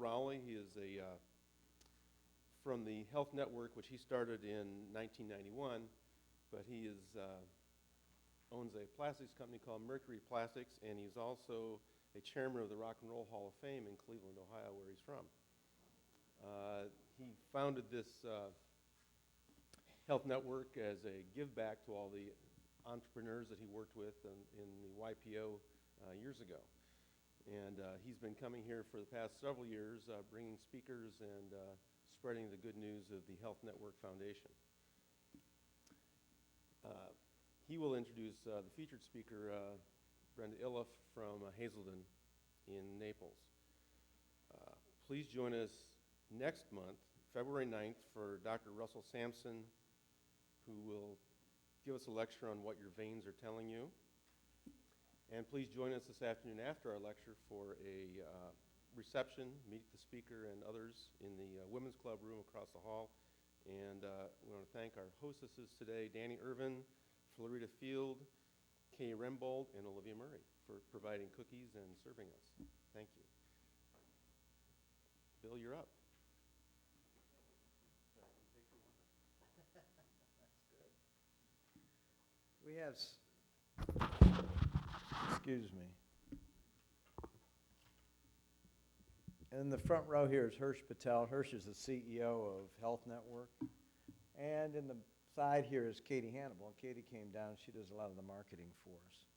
Rowley. He is from the Health Network, which he started in 1991, but he owns a plastics company called Mercury Plastics, and he's also a chairman of the Rock and Roll Hall of Fame in Cleveland, Ohio, where he's from. He founded this health network as a give back to all the entrepreneurs that he worked with in the YPO years ago. And he's been coming here for the past several years, bringing speakers and spreading the good news of the Health Network Foundation. He will introduce the featured speaker, Brenda Iliff from Hazelden in Naples. Please join us next month, February 9th, for Dr. Russell Sampson, who will give us a lecture on what your veins are telling you. And please join us this afternoon after our lecture for a reception, meet the speaker and others in the Women's Club room across the hall. And we want to thank our hostesses today, Danny Irvin, Florida Field, Kay Rembold, and Olivia Murray for providing cookies and serving us. Thank you. Bill, you're up. We have, excuse me. In the front row here is Hirsch Patel. Hirsch is the CEO of Health Network. And in the side here is Katie Hannibal. And Katie came down. She does a lot of the marketing for us.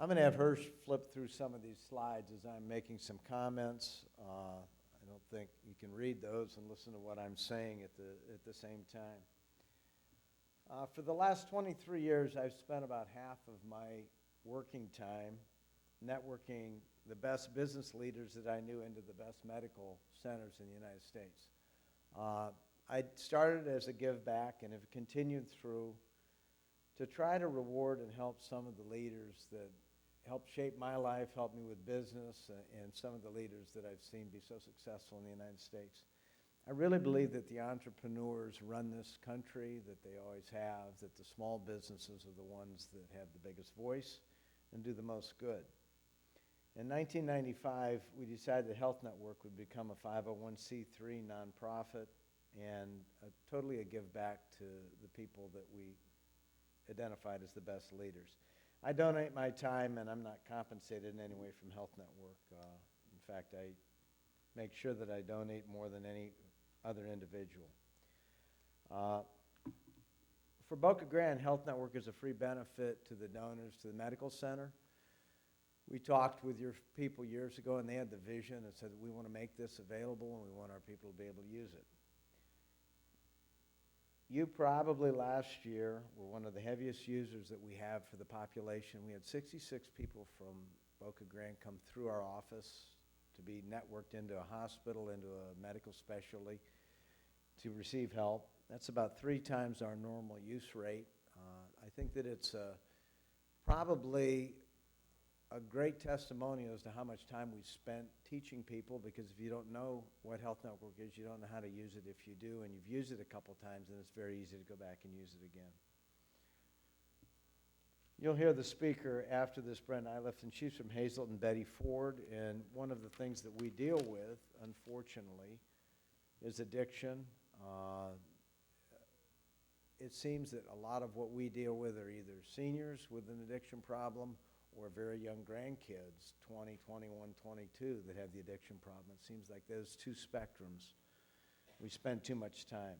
I'm going to have Hirsch flip through some of these slides as I'm making some comments. I don't think you can read those and listen to what I'm saying at the same time. For the last 23 years, I've spent about half of my working time networking the best business leaders that I knew into the best medical centers in the United States. I started as a give back and have continued through to try to reward and help some of the leaders that helped shape my life, helped me with business, and some of the leaders that I've seen be so successful in the United States. I really believe that the entrepreneurs run this country, that they always have, that the small businesses are the ones that have the biggest voice and do the most good. In 1995, we decided that Health Network would become a 501c3 nonprofit and totally a give back to the people that we identified as the best leaders. I donate my time, and I'm not compensated in any way from Health Network. In fact, I make sure that I donate more than any other individual. For Boca Grande, Health Network is a free benefit to the donors to the medical center. We talked with your people years ago, and they had the vision and said, we want to make this available, and we want our people to be able to use it. You probably last year were one of the heaviest users that we have for the population. We had 66 people from Boca Grande come through our office to be networked into a hospital, into a medical specialty to receive help. That's about 3 times our normal use rate. I think that it's probably a great testimonial as to how much time we spent teaching people, because if you don't know what Health Network is, you don't know how to use it. If you do, and you've used it a couple times, then it's very easy to go back and use it again. You'll hear the speaker after this, Brenda Iliff, and she's from Hazelden Betty Ford, and one of the things that we deal with, unfortunately, is addiction. It seems that a lot of what we deal with are either seniors with an addiction problem or very young grandkids, 20, 21, 22, that have the addiction problem. It seems like those two spectrums, we spend too much time.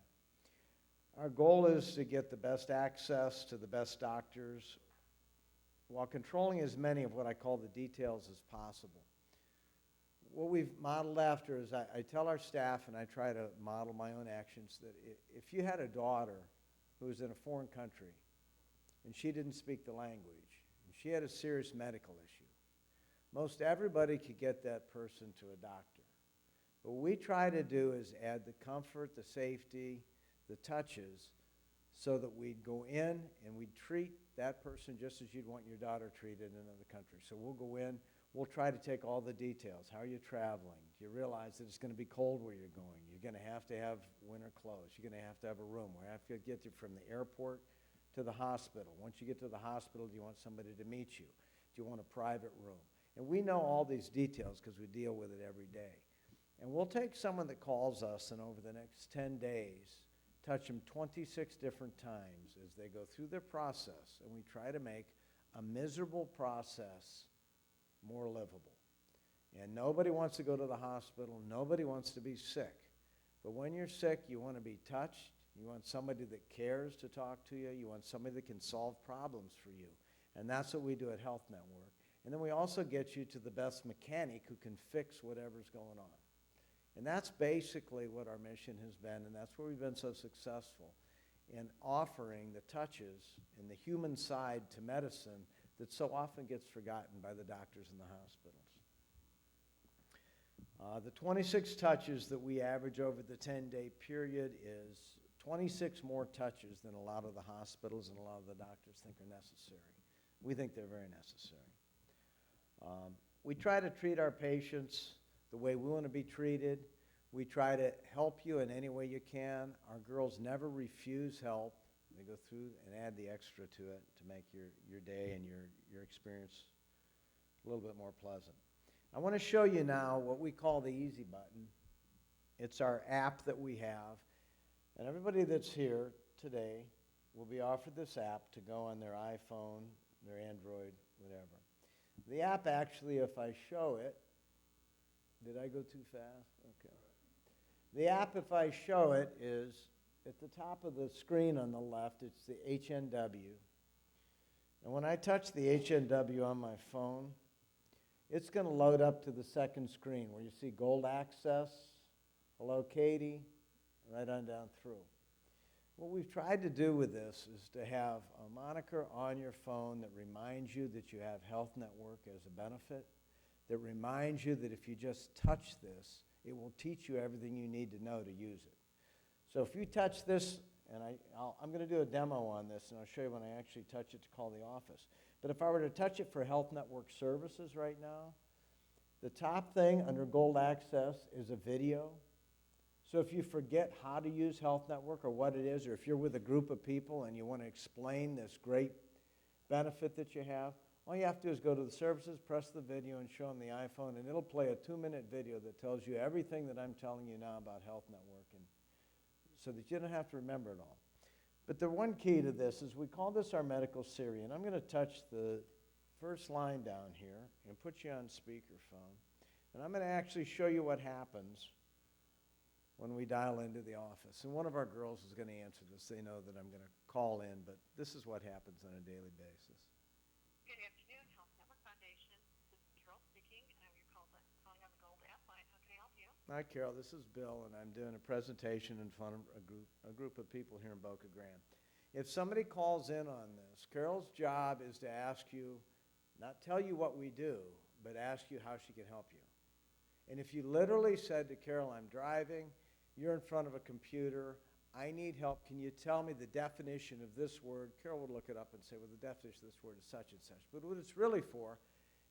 Our goal is to get the best access to the best doctors while controlling as many of what I call the details as possible. What we've modeled after is I tell our staff, and I try to model my own actions, that if you had a daughter who was in a foreign country and she didn't speak the language, and she had a serious medical issue, most everybody could get that person to a doctor. But what we try to do is add the comfort, the safety, the touches, so that we'd go in and we'd treat that person just as you'd want your daughter treated in another country. So we'll go in, we'll try to take all the details. How are you traveling? Do you realize that it's going to be cold where you're going? You're going to have winter clothes. You're going to have a room. We have to get you from the airport to the hospital. Once you get to the hospital, do you want somebody to meet you? Do you want a private room? And we know all these details because we deal with it every day. And we'll take someone that calls us and over the next 10 days, touch them 26 different times as they go through their process, and we try to make a miserable process more livable. And nobody wants to go to the hospital. Nobody wants to be sick. But when you're sick, you want to be touched. You want somebody that cares to talk to you. You want somebody that can solve problems for you. And that's what we do at Health Network. And then we also get you to the best mechanic who can fix whatever's going on. And that's basically what our mission has been, and that's where we've been so successful in offering the touches and the human side to medicine that so often gets forgotten by the doctors in the hospitals. The 26 touches that we average over the 10-day period is 26 more touches than a lot of the hospitals and a lot of the doctors think are necessary. We think they're very necessary. We try to treat our patients the way we want to be treated. We try to help you in any way you can. Our girls never refuse help. They go through and add the extra to it to make your day and your experience a little bit more pleasant. I want to show you now what we call the Easy Button. It's our app that we have. And everybody that's here today will be offered this app to go on their iPhone, their Android, whatever. The app actually, if I show it, did I go too fast? Okay. The app, if I show it, is at the top of the screen on the left. It's the HNW. And when I touch the HNW on my phone, it's going to load up to the second screen where you see Gold Access, Hello Katie, right on down through. What we've tried to do with this is to have a moniker on your phone that reminds you that you have Health Network as a benefit, that reminds you that if you just touch this, it will teach you everything you need to know to use it. So if you touch this, and I'm going to do a demo on this, and I'll show you when I actually touch it to call the office. But if I were to touch it for Health Network services right now, the top thing under Gold Access is a video. So if you forget how to use Health Network or what it is, or if you're with a group of people and you want to explain this great benefit that you have, all you have to do is go to the services, press the video, and show them the iPhone, and it'll play a 2-minute video that tells you everything that I'm telling you now about Health Network, and so that you don't have to remember it all. But the one key to this is we call this our medical Siri, and I'm going to touch the first line down here and put you on speakerphone, and I'm going to actually show you what happens when we dial into the office. And one of our girls is going to answer this. They know that I'm going to call in, but this is what happens on a daily basis. Good afternoon, Health Network Foundation. This is Carol speaking, and you're calling on the Gold app line. How can I help you? Hi, Carol. This is Bill, and I'm doing a presentation in front of a group of people here in Boca Grande. If somebody calls in on this, Carol's job is to ask you, not tell you what we do, but ask you how she can help you. And if you literally said to Carol, I'm driving, you're in front of a computer, I need help, can you tell me the definition of this word? Carol would look it up and say, well, the definition of this word is such and such. But what it's really for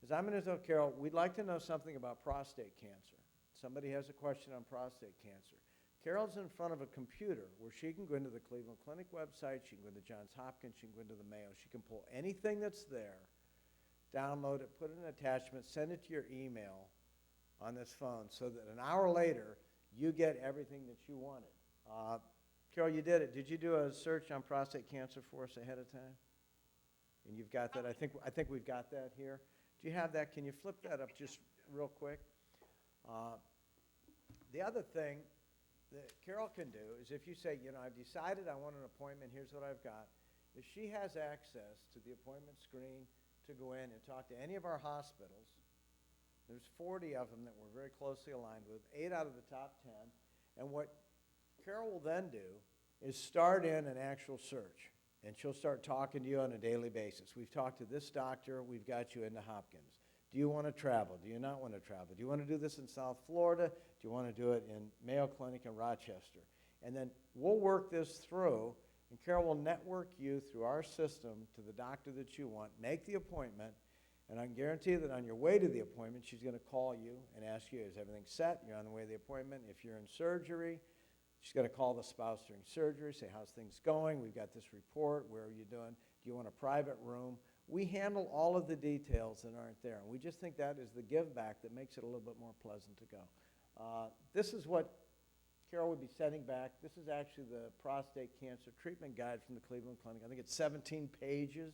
is I'm going to tell Carol, we'd like to know something about prostate cancer. Somebody has a question on prostate cancer. Carol's in front of a computer where she can go into the Cleveland Clinic website, she can go into Johns Hopkins, she can go into the Mayo, she can pull anything that's there, download it, put it in an attachment, send it to your email on this phone so that an hour later, you get everything that you wanted. Carol, you did it. Did you do a search on prostate cancer for us ahead of time? And you've got that. I think we've got that here. Do you have that? Can you flip that up just real quick? The other thing that Carol can do is if you say, I've decided I want an appointment, here's what I've got, is she has access to the appointment screen to go in and talk to any of our hospitals. There's 40 of them that we're very closely aligned with, 8 out of the top 10. And what Carol will then do is start in an actual search. And she'll start talking to you on a daily basis. We've talked to this doctor. We've got you into Hopkins. Do you want to travel? Do you not want to travel? Do you want to do this in South Florida? Do you want to do it in Mayo Clinic in Rochester? And then we'll work this through, and Carol will network you through our system to the doctor that you want, make the appointment, and I can guarantee you that on your way to the appointment, she's going to call you and ask you, is everything set? You're on the way to the appointment. If you're in surgery, she's going to call the spouse during surgery, say, how's things going? We've got this report. Where are you doing? Do you want a private room? We handle all of the details that aren't there, and we just think that is the give back that makes it a little bit more pleasant to go. This is what Carol would be sending back. This is actually the prostate cancer treatment guide from the Cleveland Clinic. I think it's 17 pages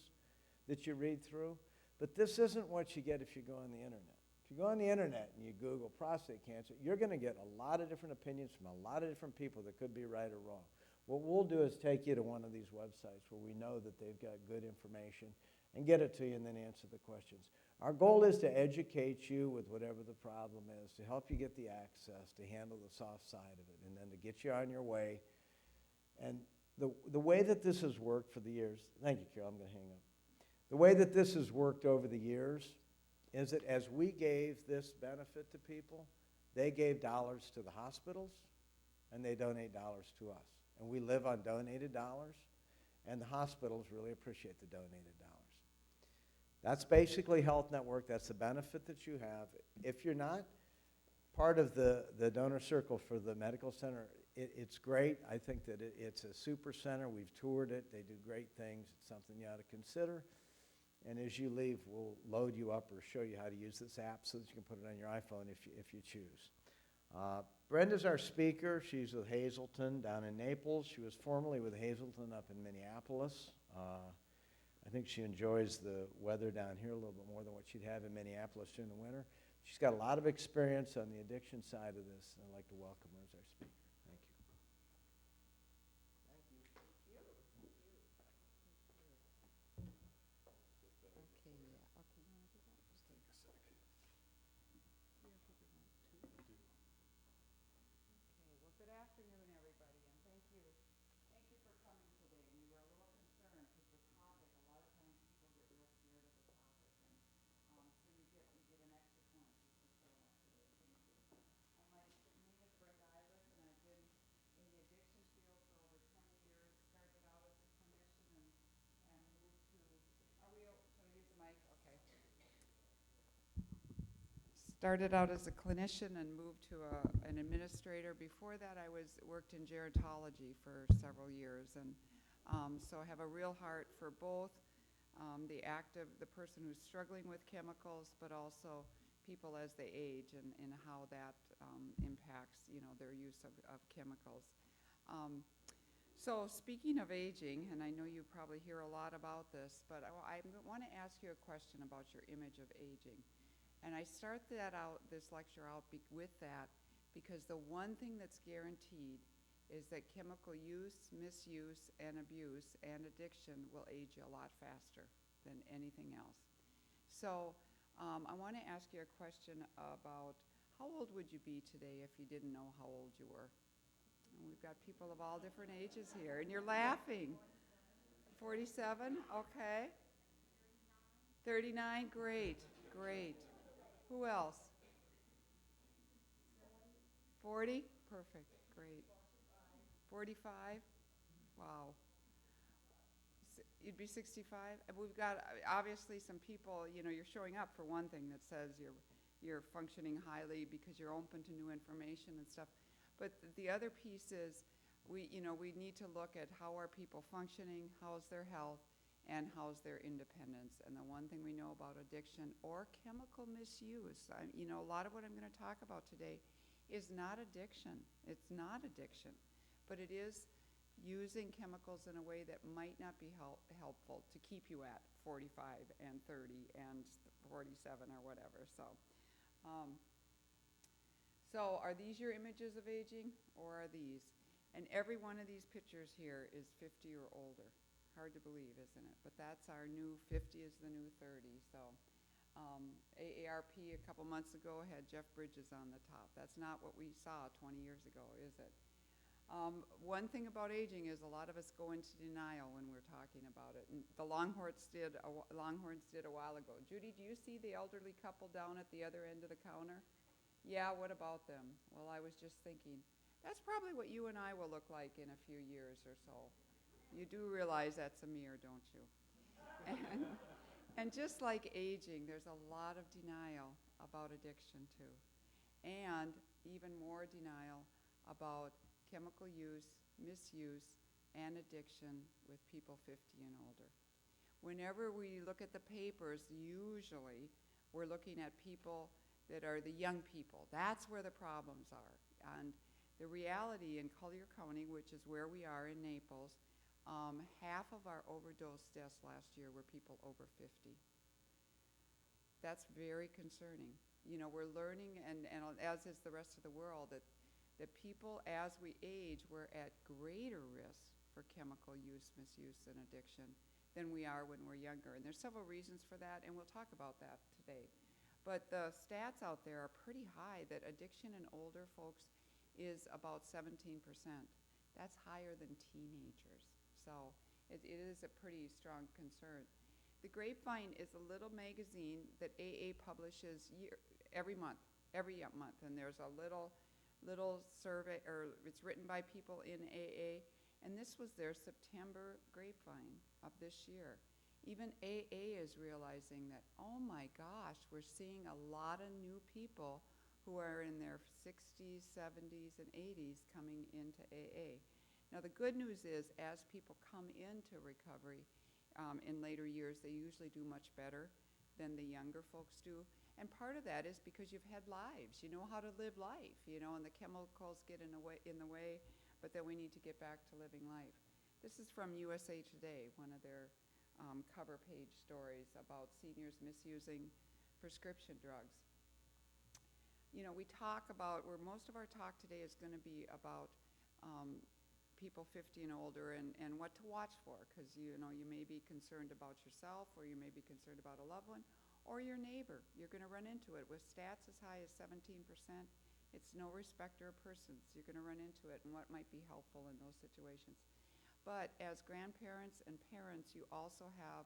that you read through. But this isn't what you get if you go on the internet. If you go on the internet and you Google prostate cancer, you're going to get a lot of different opinions from a lot of different people that could be right or wrong. What we'll do is take you to one of these websites where we know that they've got good information and get it to you and then answer the questions. Our goal is to educate you with whatever the problem is, to help you get the access, to handle the soft side of it, and then to get you on your way. And the way that this has worked for the years, thank you, Carol, I'm going to hang up. The way that this has worked over the years is that as we gave this benefit to people, they gave dollars to the hospitals, and they donate dollars to us. And we live on donated dollars, and the hospitals really appreciate the donated dollars. That's basically Health Network. That's the benefit that you have. If you're not part of the donor circle for the medical center, it's great. I think that it's a super center. We've toured it. They do great things. It's something you ought to consider. And as you leave, we'll load you up or show you how to use this app so that you can put it on your iPhone if you choose. Brenda's our speaker. She's with Hazelden down in Naples. She was formerly with Hazelden up in Minneapolis. I think she enjoys the weather down here a little bit more than what she'd have in Minneapolis during the winter. She's got a lot of experience on the addiction side of this, and I'd like to welcome her as our speaker. Thank you. Well, good afternoon, everybody, and thank you. Thank you for coming today. We were a little concerned because the topic, a lot of times people get real scared of the topic, and so you get an extra clearance for showing up today. Thank you. My name is Brenda Iliff, and I've been in the addiction field for over 20 years. Started out as a clinician and moved to. Shall I use the mic? Okay. Started out as a clinician and moved to an administrator. Before that, I worked in gerontology for several years, and so I have a real heart for both the person who's struggling with chemicals, but also people as they age and how that impacts, their use of chemicals. So speaking of aging, and I know you probably hear a lot about this, but I want to ask you a question about your image of aging. And I start this lecture out with that because the one thing that's guaranteed is that chemical use, misuse, and abuse and addiction will age you a lot faster than anything else. So I want to ask you a question about how old would you be today if you didn't know how old you were? And we've got people of all different ages here, and you're laughing. 47? Okay. 39? Great, great. Who else? 40? Perfect, great. 45? Wow. You'd be 65? And we've got obviously some people, you're showing up for one thing that says you're functioning highly because you're open to new information and stuff. But the other piece is we need to look at how are people functioning, how's their health, and how's their independence. And the one thing we know about addiction or chemical misuse, a lot of what I'm going to talk about today is not addiction. It's not addiction, but it is using chemicals in a way that might not be helpful to keep you at 45 and 30 and 47 or whatever. So are these your images of aging, or are these? And every one of these pictures here is 50 or older. Hard to believe, isn't it? But that's our new 50 is the new 30. So AARP a couple months ago had Jeff Bridges on the top. That's not what we saw 20 years ago, is it? One thing about aging is a lot of us go into denial when we're talking about it. And the Longhorns did a while ago. Judy, do you see the elderly couple down at the other end of the counter? Yeah, what about them? Well, I was just thinking, that's probably what you and I will look like in a few years or so. You do realize that's a mirror, don't you? And just like aging, there's a lot of denial about addiction too. And even more denial about chemical use, misuse, and addiction with people 50 and older. Whenever we look at the papers, usually we're looking at people that are the young people. That's where the problems are. And the reality in Collier County, which is where we are in Naples, half of our overdose deaths last year were people over 50. That's very concerning. You know, we're learning, and as is the rest of the world, that people, as we age, we're at greater risk for chemical use, misuse, and addiction than we are when we're younger. And there's several reasons for that, and we'll talk about that today. But the stats out there are pretty high that addiction in older folks is about 17%. That's higher than teenagers. So it is a pretty strong concern. The Grapevine is a little magazine that AA publishes every month, and there's a little survey, or it's written by people in AA, and this was their September Grapevine of this year. Even AA is realizing that, oh my gosh, we're seeing a lot of new people who are in their 60s, 70s, and 80s coming into AA. Now the good news is, as people come into recovery in later years, they usually do much better than the younger folks do. And part of that is because you've had lives. You know how to live life, you know, and the chemicals get in the way, but then we need to get back to living life. This is from USA Today, one of their cover page stories about seniors misusing prescription drugs. You know, we talk about, where most of our talk today is going to be about people 50 and older and what to watch for, because you know, you may be concerned about yourself, or you may be concerned about a loved one, or your neighbor. You're going to run into it. With stats as high as 17%, it's no respecter of persons. You're going to run into it, and what might be helpful in those situations. But as grandparents and parents, you also have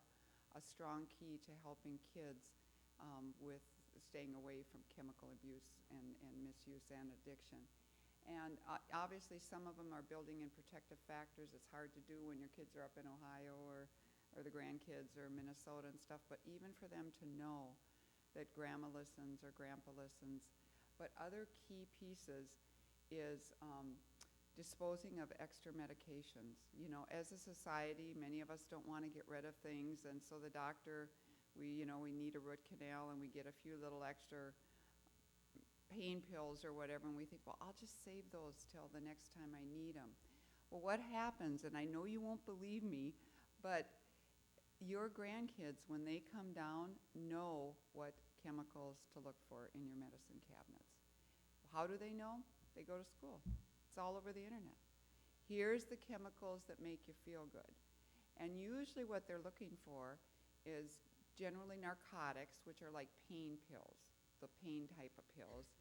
a strong key to helping kids with staying away from chemical abuse and misuse and addiction. And obviously some of them are building in protective factors. It's hard to do when your kids are up in Ohio or the grandkids or Minnesota and stuff, but even for them to know that grandma listens or grandpa listens. But other key pieces is disposing of extra medications. You know, as a society, many of us don't want to get rid of things, and so the doctor, we need a root canal, and we get a few little extra pain pills or whatever, and we think, well, I'll just save those till the next time I need them. Well, what happens, and I know you won't believe me, but your grandkids, when they come down, know what chemicals to look for in your medicine cabinets. How do they know? They go to school. It's all over the internet. Here's the chemicals that make you feel good. And usually what they're looking for is generally narcotics, which are like pain pills, the pain type of pills,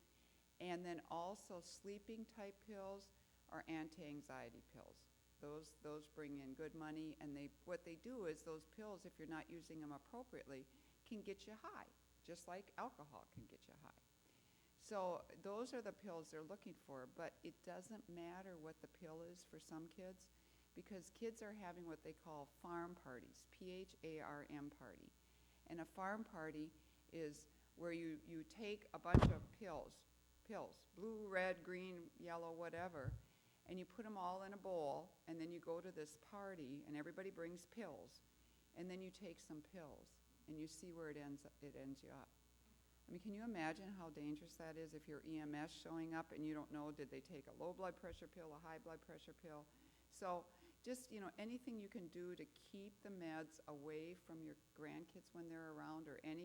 and then also sleeping type pills or anti-anxiety pills. Those bring in good money, and what they do is those pills, if you're not using them appropriately, can get you high, just like alcohol can get you high. So those are the pills they're looking for, but it doesn't matter what the pill is for some kids, because kids are having what they call farm parties, PHARM party. And a farm party is where you take a bunch of pills, blue, red, green, yellow, whatever, and you put them all in a bowl, and then you go to this party, and everybody brings pills, and then you take some pills, and you see where it ends you up. I mean, can you imagine how dangerous that is if you're EMS showing up and you don't know, did they take a low blood pressure pill, a high blood pressure pill? So just, anything you can do to keep the meds away from your grandkids when they're around, or and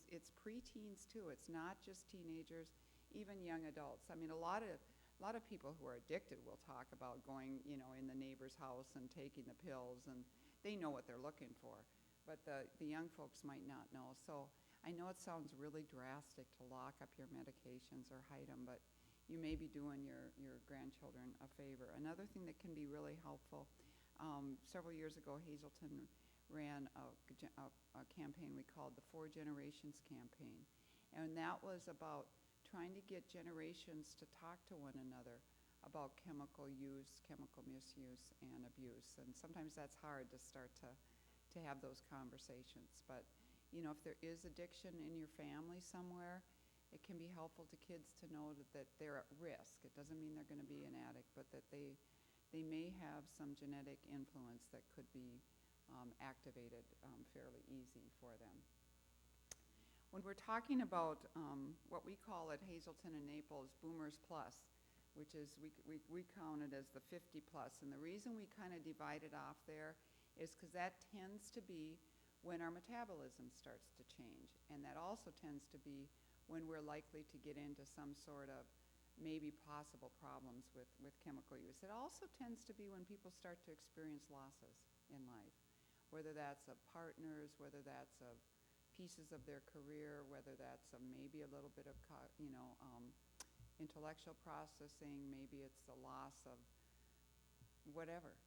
it's preteens too. It's not just teenagers, even young adults. I mean, a lot of people who are addicted will talk about going, in the neighbor's house and taking the pills, and they know what they're looking for. But the young folks might not know. So I know it sounds really drastic to lock up your medications or hide them, but you may be doing your grandchildren a favor. Another thing that can be really helpful, several years ago, Hazelden ran a campaign we called the 4 Generations campaign. And that was about trying to get generations to talk to one another about chemical use, chemical misuse, and abuse. And sometimes that's hard to start to have those conversations. But, if there is addiction in your family somewhere, it can be helpful to kids to know that they're at risk. It doesn't mean they're going to be an addict, but that they may have some genetic influence that could be activated fairly easy for them. when we're talking about what we call at Hazelden and Naples Boomers Plus, which is, we count it as the 50 plus. And the reason we kind of divide it off there is because that tends to be when our metabolism starts to change. And that also tends to be when we're likely to get into some sort of maybe possible problems with chemical use. It also tends to be when people start to experience losses in life, whether that's of partners, whether that's of pieces of their career, whether that's of maybe a little bit of, intellectual processing, maybe it's the loss of whatever,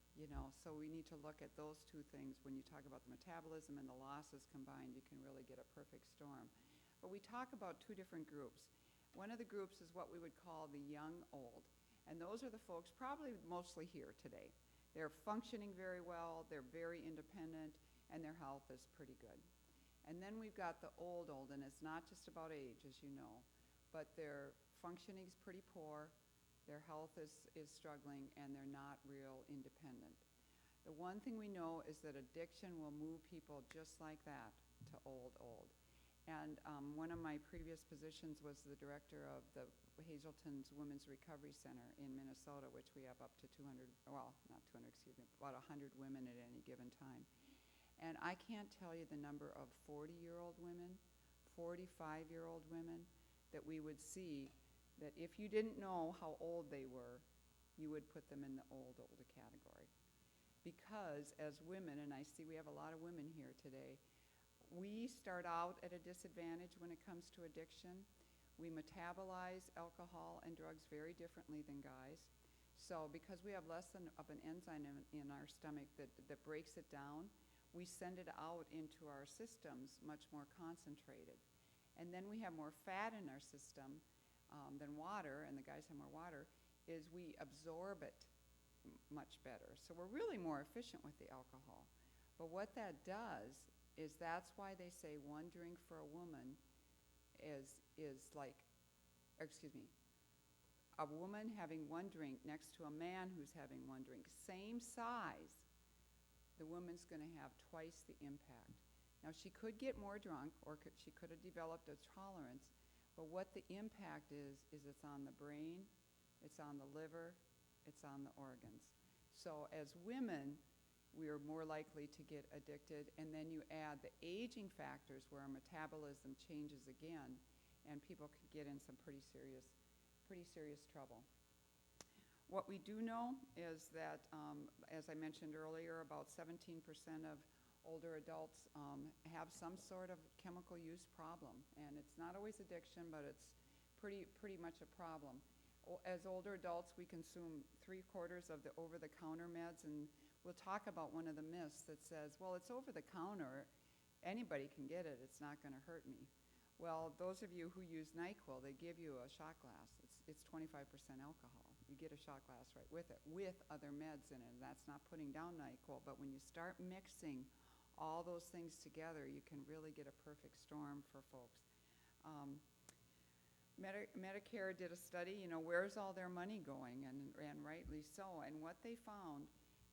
So we need to look at those two things. When you talk about the metabolism and the losses combined, you can really get a perfect storm. But we talk about two different groups. One of the groups is what we would call the young old, and those are the folks probably mostly here today. They're functioning very well, they're very independent, and their health is pretty good. And then we've got the old, and it's not just about age, as you know, but their functioning is pretty poor, their health is struggling, and they're not real independent. The one thing we know is that addiction will move people just like that to old. And one of my previous positions was the director of the Hazelton's Women's Recovery Center in Minnesota, which we have up to about 100 women at any given time. And I can't tell you the number of 40-year-old women, 45-year-old women that we would see that if you didn't know how old they were, you would put them in the older category. Because as women, and I see we have a lot of women here today, we start out at a disadvantage when it comes to addiction. We metabolize alcohol and drugs very differently than guys. So because we have less of an enzyme in our stomach that breaks it down, we send it out into our systems much more concentrated. And then we have more fat in our system than water, and the guys have more water, is we absorb it much better. So we're really more efficient with the alcohol. But what that does is that's why they say one drink for a woman is like, a woman having one drink next to a man who's having one drink, same size, the woman's going to have twice the impact. Now, she could get more drunk, or she could have developed a tolerance, but what the impact is it's on the brain, it's on the liver, it's on the organs. So as women, we are more likely to get addicted, and then you add the aging factors where our metabolism changes again, and people could get in some pretty serious trouble. What we do know is that, as I mentioned earlier, about 17% of older adults have some sort of chemical use problem, and it's not always addiction, but it's pretty much a problem. As older adults, we consume 3/4 of the over-the-counter meds, and we'll talk about one of the myths that says, well, it's over-the-counter, anybody can get it, it's not going to hurt me. Well, those of you who use NyQuil, they give you a shot glass. It's 25% alcohol. You get a shot glass right with it, with other meds in it, and that's not putting down NyQuil, but when you start mixing all those things together, you can really get a perfect storm for folks. Medicare did a study, where's all their money going, and rightly so. And what they found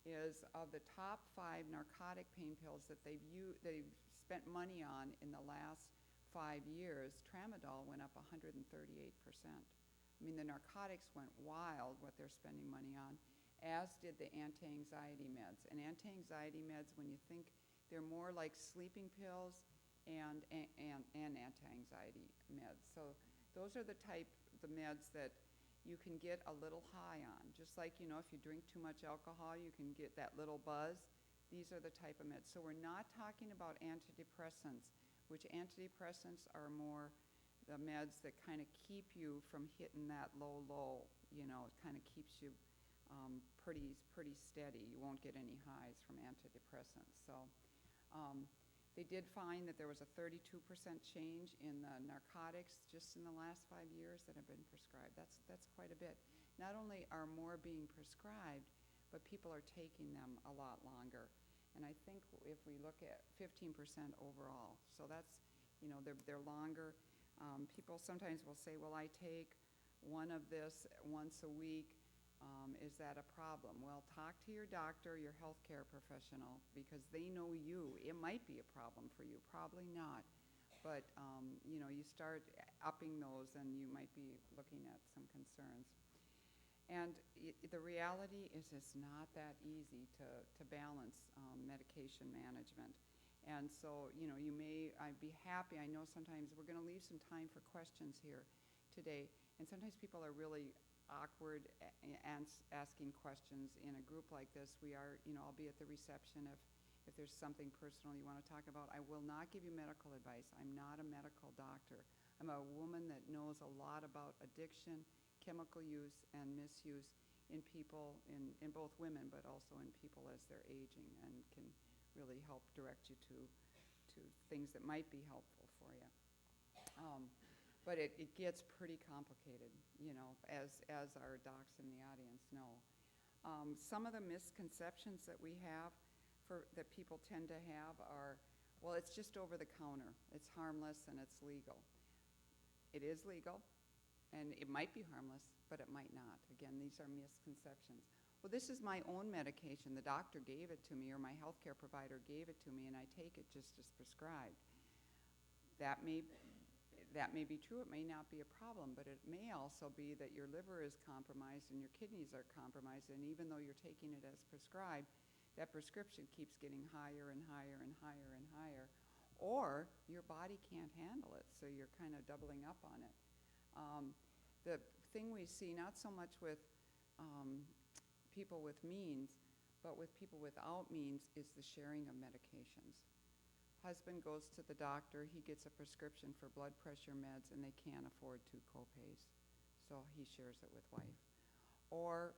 is of the top 5 narcotic pain pills that they've spent money on in the last 5 years, tramadol went up 138%. I mean, the narcotics went wild, what they're spending money on, as did the anti-anxiety meds. And anti-anxiety meds, when you think, they're more like sleeping pills and anti-anxiety meds. So those are the meds that you can get a little high on. Just like, if you drink too much alcohol, you can get that little buzz. These are the type of meds. So we're not talking about antidepressants, which antidepressants are more the meds that kind of keep you from hitting that low. It kind of keeps you pretty steady. You won't get any highs from antidepressants. So they did find that there was a 32% change in the narcotics just in the last 5 years that have been prescribed. That's quite a bit. Not only are more being prescribed, but people are taking them a lot longer. And I think if we look at 15% overall, so that's, they're longer. People sometimes will say, well, I take one of this once a week. Is that a problem? Well, talk to your doctor, your healthcare professional, because they know you. It might be a problem for you, probably not. But, you start upping those and you might be looking at some concerns. And the reality is it's not that easy to balance medication management. And so, I'd be happy, I know sometimes we're going to leave some time for questions here today, and sometimes people are really awkward asking questions in a group like this. I'll be at the reception if there's something personal you want to talk about. I will not give you medical advice. I'm not a medical doctor. I'm a woman that knows a lot about addiction, chemical use, and misuse in people, in both women, but also in people as they're aging, and can really help direct you to things that might be helpful for you. But it gets pretty complicated, as our docs in the audience know. Some of the misconceptions that we have that people tend to have are, well, it's just over the counter. It's harmless and it's legal. It is legal, and it might be harmless, but it might not. Again, these are misconceptions. Well, this is my own medication. The doctor gave it to me, or my healthcare provider gave it to me, and I take it just as prescribed. That may be true. It may not be a problem, but it may also be that your liver is compromised and your kidneys are compromised, and even though you're taking it as prescribed, that prescription keeps getting higher and higher and higher and higher, or your body can't handle it, so you're kind of doubling up on it. The thing we see, not so much with people with means, but with people without means, is the sharing of medications. Husband goes to the doctor, he gets a prescription for blood pressure meds, and they can't afford 2 copays, so he shares it with wife. Or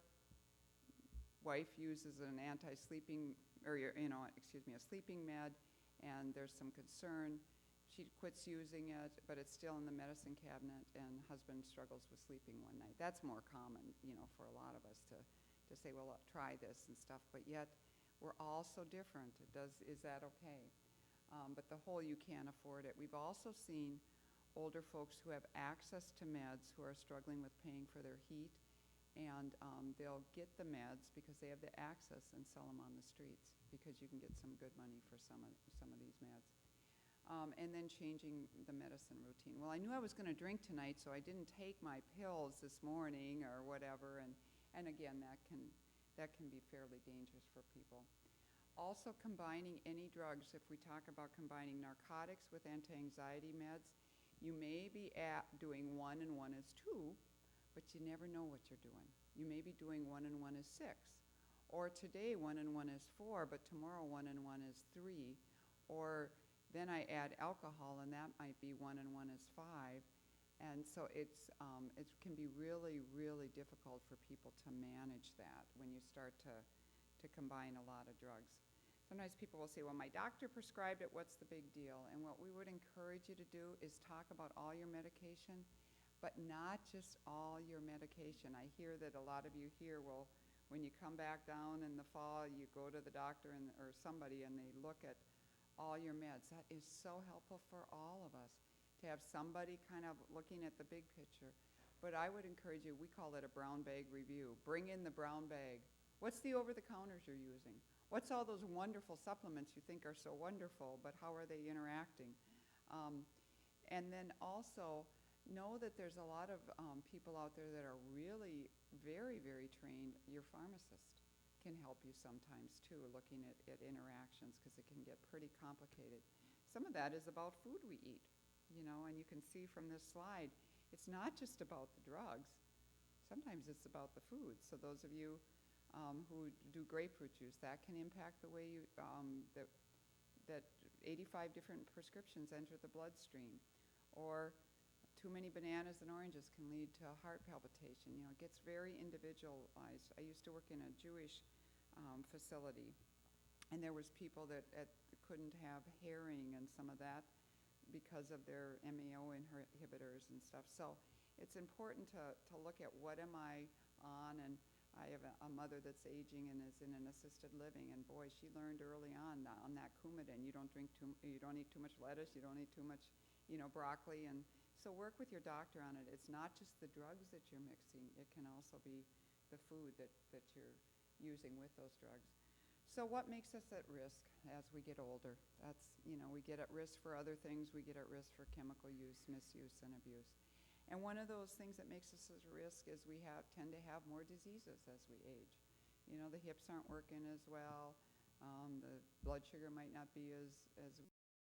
wife uses an anti-sleeping, or a sleeping med, and there's some concern. She quits using it, but it's still in the medicine cabinet, and husband struggles with sleeping one night. That's more common, for a lot of us to say, well, try this and stuff, but yet we're all so different. Is that okay? But the whole, you can't afford it. We've also seen older folks who have access to meds who are struggling with paying for their heat, and they'll get the meds because they have the access and sell them on the streets because you can get some good money for some of these meds. And then changing the medicine routine. Well, I knew I was going to drink tonight, so I didn't take my pills this morning or whatever, and again, that can be fairly dangerous for people. Also, combining any drugs. If we talk about combining narcotics with anti-anxiety meds, you may be doing 1 and 1 is 2, but you never know what you're doing. You may be doing 1 and 1 is 6. Or today 1 and 1 is 4, but tomorrow 1 and 1 is 3. Or then I add alcohol, and that might be 1 and 1 is 5. And so it can be really, really difficult for people to manage that when you start to combine a lot of drugs. Sometimes people will say, well, my doctor prescribed it, what's the big deal? And what we would encourage you to do is talk about all your medication, but not just all your medication. I hear that a lot of you here will, when you come back down in the fall, you go to the doctor or somebody and they look at all your meds. That is so helpful for all of us to have somebody kind of looking at the big picture. But I would encourage you, we call it a brown bag review. Bring in the brown bag. What's the over-the-counters you're using? What's all those wonderful supplements you think are so wonderful, but how are they interacting? And then also know that there's a lot of people out there that are really very, very trained. Your pharmacist can help you sometimes too, looking at interactions, because it can get pretty complicated. Some of that is about food we eat, and you can see from this slide, it's not just about the drugs. Sometimes it's about the food. So those of you who do grapefruit juice, that can impact the way that 85 different prescriptions enter the bloodstream. Or too many bananas and oranges can lead to heart palpitation. It gets very individualized. I used to work in a Jewish facility, and there was people that couldn't have herring and some of that because of their MAO inhibitors and stuff. So it's important to look at what am I on, and I have a mother that's aging and is in an assisted living, and boy, she learned early on that Coumadin. You don't eat too much lettuce, you don't eat too much, broccoli, and so work with your doctor on it. It's not just the drugs that you're mixing; it can also be the food that you're using with those drugs. So what makes us at risk as we get older? That's we get at risk for other things. We get at risk for chemical use, misuse, and abuse. And one of those things that makes us at risk is we tend to have more diseases as we age. The hips aren't working as well. The blood sugar might not be as